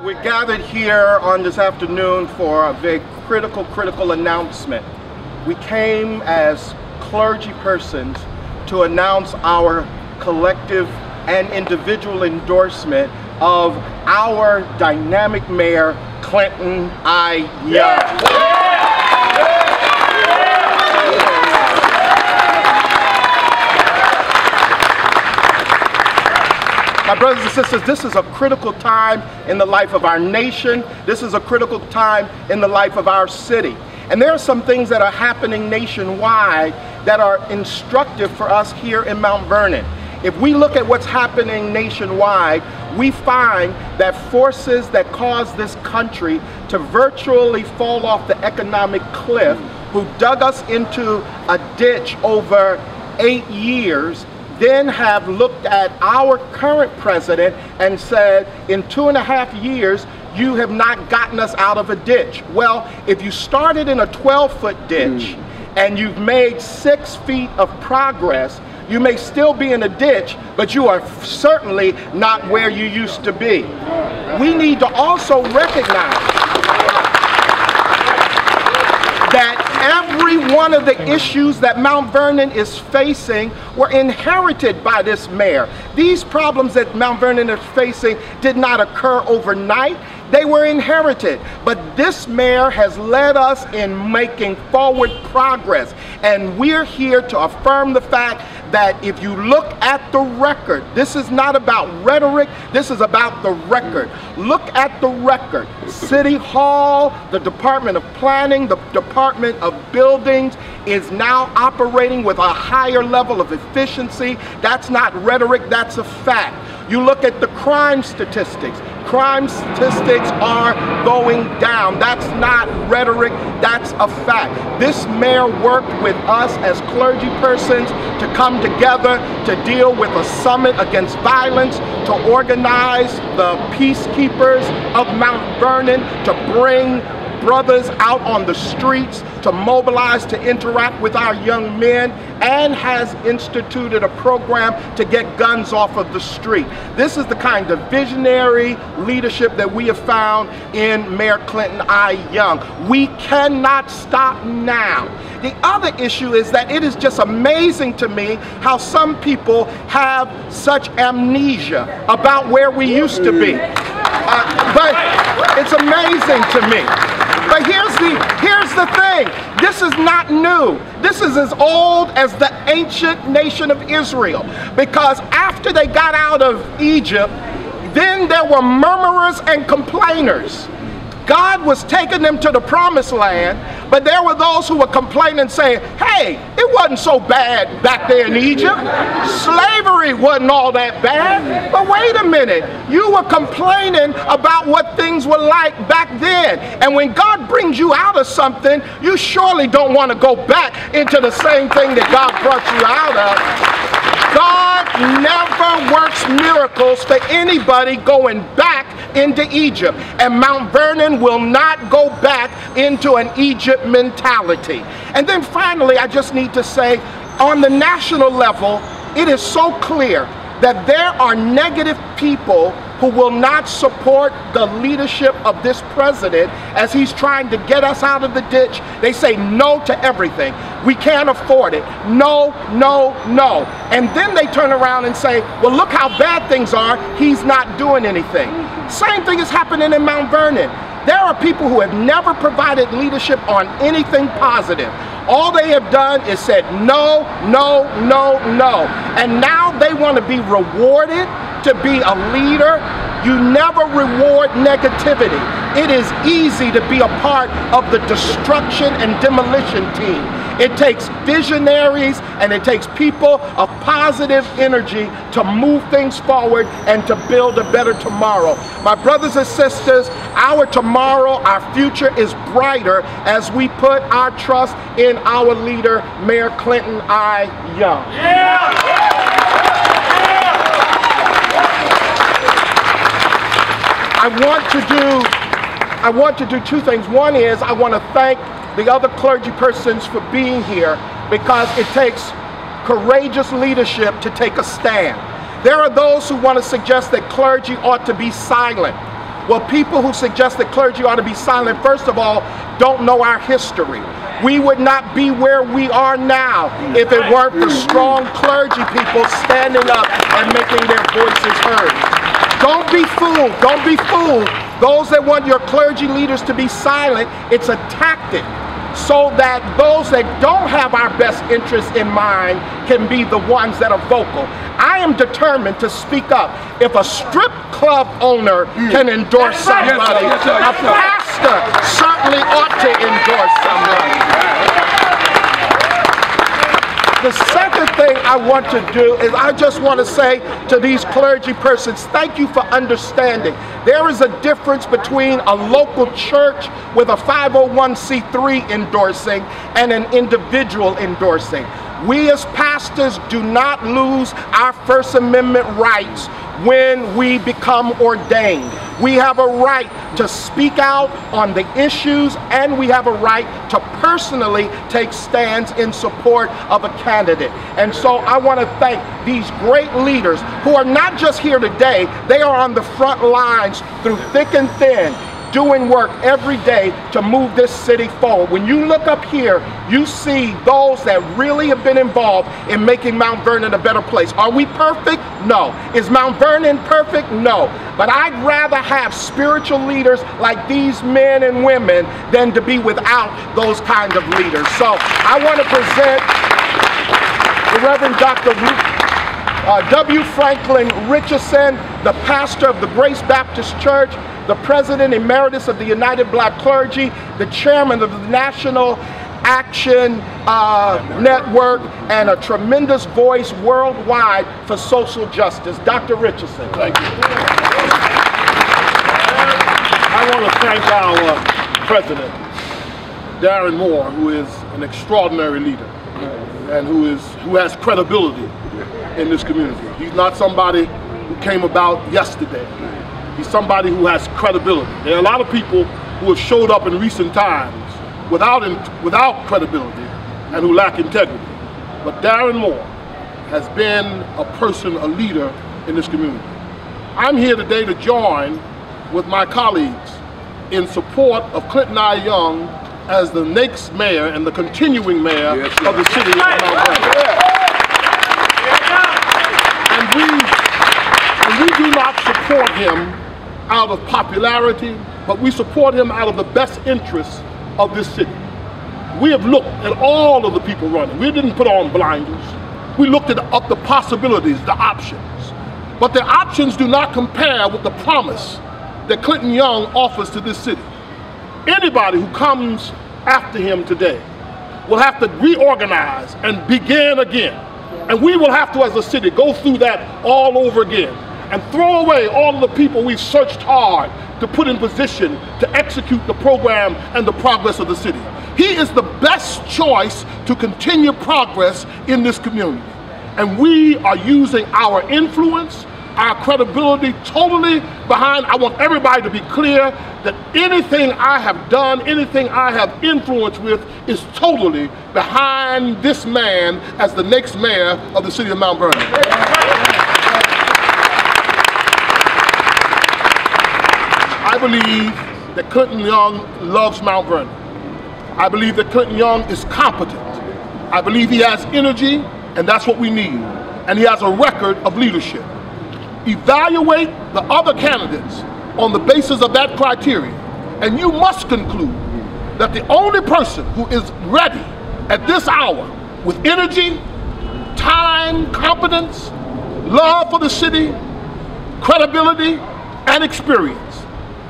We're gathered here on this afternoon for a very critical announcement. We came as clergy persons to announce our collective and individual endorsement of our dynamic mayor, Franklyn Young. My brothers and sisters, this is a critical time in the life of our nation. This is a critical time in the life of our city. And there are some things that are happening nationwide that are instructive for us here in Mount Vernon. If we look at what's happening nationwide, we find that forces that cause this country to virtually fall off the economic cliff, who dug us into a ditch over 8 years, then have looked at our current president and said, in 2.5 years, you have not gotten us out of a ditch. Well, if you started in a 12-foot ditch and you've made 6 feet of progress, you may still be in a ditch, but you are certainly not where you used to be. We need to also recognize that every one of the issues that Mount Vernon is facing were inherited by this mayor. These problems that Mount Vernon is facing did not occur overnight. They were inherited, but this mayor has led us in making forward progress, and we're here to affirm the fact that if you look at the record, this is not about rhetoric, this is about the record. Look at the record. City Hall, the Department of Planning, the Department of Buildings is now operating with a higher level of efficiency. That's not rhetoric, that's a fact. You look at the crime statistics. Crime statistics are going down. That's not rhetoric, that's a fact. This mayor worked with us as clergy persons to come together to deal with a summit against violence, to organize the peacekeepers of Mount Vernon, to bring brothers out on the streets, to mobilize, to interact with our young men, and has instituted a program to get guns off of the street. This is the kind of visionary leadership that we have found in Mayor Franklyn Young. We cannot stop now. The other issue is that it is just amazing to me how some people have such amnesia about where we used to be. But it's amazing to me. But here's the thing. This is not new. This is as old as the ancient nation of Israel. Because after they got out of Egypt, then there were murmurers and complainers. God was taking them to the promised land, but there were those who were complaining, saying, hey, it wasn't so bad back there in Egypt. Slavery wasn't all that bad. But wait a minute, you were complaining about what things were like back then. And when God brings you out of something, you surely don't want to go back into the same thing that God brought you out of. God never works miracles for anybody going back into Egypt, and Mount Vernon will not go back into an Egypt mentality. And then finally, I just need to say, on the national level, it is so clear that there are negative people who will not support the leadership of this president as he's trying to get us out of the ditch. They say no to everything. We can't afford it. No, no, no. And then they turn around and say, well, look how bad things are. He's not doing anything. Same thing is happening in Mount Vernon. There are people who have never provided leadership on anything positive. All they have done is said no, no, no, no. And now they want to be rewarded to be a leader. You never reward negativity. It is easy to be a part of the destruction and demolition team. It takes visionaries and it takes people of positive energy to move things forward and to build a better tomorrow. My brothers and sisters, our tomorrow, our future is brighter as we put our trust in our leader, Mayor Franklyn Young. I want to do two things. One is I want to thank the other clergy persons for being here, because it takes courageous leadership to take a stand. There are those who want to suggest that clergy ought to be silent. Well, people who suggest that clergy ought to be silent, first of all, don't know our history. We would not be where we are now if it weren't for strong clergy people standing up and making their voices heard. Don't be fooled. Don't be fooled. Those that want your clergy leaders to be silent, it's a tactic so that those that don't have our best interests in mind can be the ones that are vocal. I am determined to speak up. If a strip club owner can endorse somebody, a pastor certainly ought to endorse somebody. The second thing I want to do is I just want to say to these clergy persons, thank you for understanding. There is a difference between a local church with a 501c3 endorsing and an individual endorsing. We as pastors do not lose our First Amendment rights when we become ordained. We have a right to speak out on the issues, and we have a right to personally take stands in support of a candidate. And so I want to thank these great leaders who are not just here today, they are on the front lines through thick and thin, doing work every day to move this city forward. When you look up here, you see those that really have been involved in making Mount Vernon a better place. Are we perfect? No. Is Mount Vernon perfect? No. But I'd rather have spiritual leaders like these men and women than to be without those kind of leaders. So I want to present the Reverend Dr. W. Franklyn Richardson, the pastor of the Grace Baptist Church, the President Emeritus of the United Black Clergy, the Chairman of the National Action Network, and a tremendous voice worldwide for social justice. Dr. Richardson. Thank you. I want to thank our President, Darin Moore, who is an extraordinary leader and who has credibility in this community. He's not somebody who came about yesterday. He's somebody who has credibility. There are a lot of people who have showed up in recent times without credibility and who lack integrity. But Darin Moore has been a person, a leader in this community. I'm here today to join with my colleagues in support of Clinton I. Young as the next mayor and the continuing mayor of the city of Mount Vernon. And we do not support him out of popularity, but we support him out of the best interests of this city. We have looked at all of the people running. We didn't put on blinders. We looked at the possibilities, the options. But the options do not compare with the promise that Clinton Young offers to this city. Anybody who comes after him today will have to reorganize and begin again. And we will have to, as a city, go through that all over again and throw away all of the people we've searched hard to put in position to execute the program and the progress of the city. He is the best choice to continue progress in this community. And we are using our influence, our credibility totally behind. I want everybody to be clear that anything I have done, anything I have influence with is totally behind this man as the next mayor of the city of Mount Vernon. I believe that Clinton Young loves Mount Vernon. I believe that Clinton Young is competent. I believe he has energy, and that's what we need. And he has a record of leadership. Evaluate the other candidates on the basis of that criteria, and you must conclude that the only person who is ready at this hour with energy, time, competence, love for the city, credibility, and experience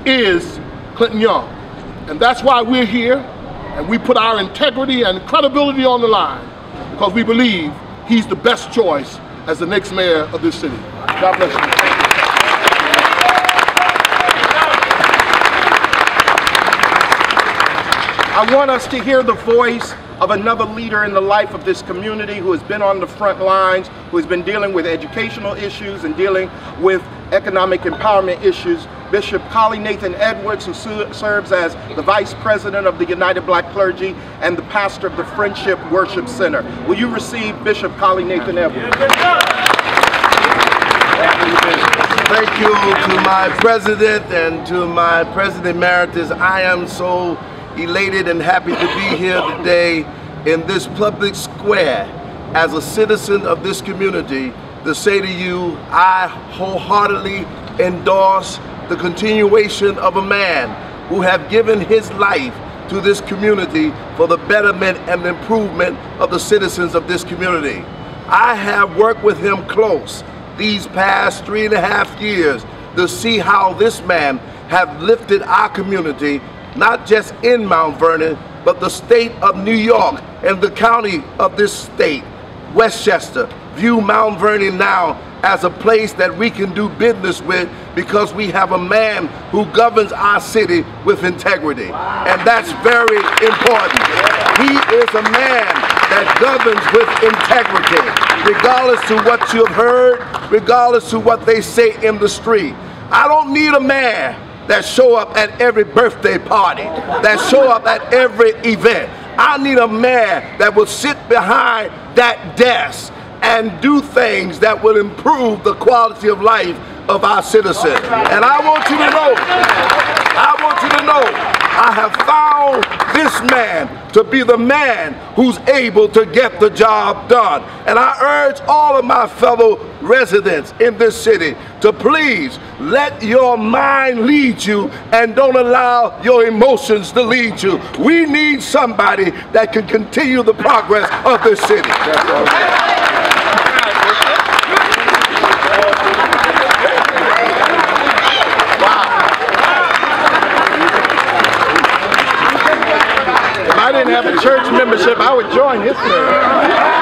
is Clinton Young. And that's why we're here, and we put our integrity and credibility on the line, because we believe he's the best choice as the next mayor of this city. God bless you. I want us to hear the voice of another leader in the life of this community who has been on the front lines, who has been dealing with educational issues and dealing with economic empowerment issues, Bishop Collie Nathan Edwards, who serves as the Vice President of the United Black Clergy and the pastor of the Friendship Worship Center. Will you receive Bishop Collie Nathan Edwards? Thank you to my president and to my president emeritus. I am so elated and happy to be here today in this public square as a citizen of this community to say to you, I wholeheartedly endorse the continuation of a man who have given his life to this community for the betterment and improvement of the citizens of this community. I have worked with him close these past 3.5 years to see how this man have lifted our community, not just in Mount Vernon, but the state of New York and the county of this state, Westchester, view Mount Vernon now as a place that we can do business with because we have a man who governs our city with integrity. And that's very important. He is a man that governs with integrity, regardless to what you've heard, regardless to what they say in the street. I don't need a man that show up at every birthday party, that show up at every event. I need a man that will sit behind that desk and do things that will improve the quality of life of our citizens. And I want you to know, I have found this man to be the man who's able to get the job done. And I urge all of my fellow residents in this city to please let your mind lead you and don't allow your emotions to lead you. We need somebody that can continue the progress of this city. If I didn't have a church membership, I would join his church.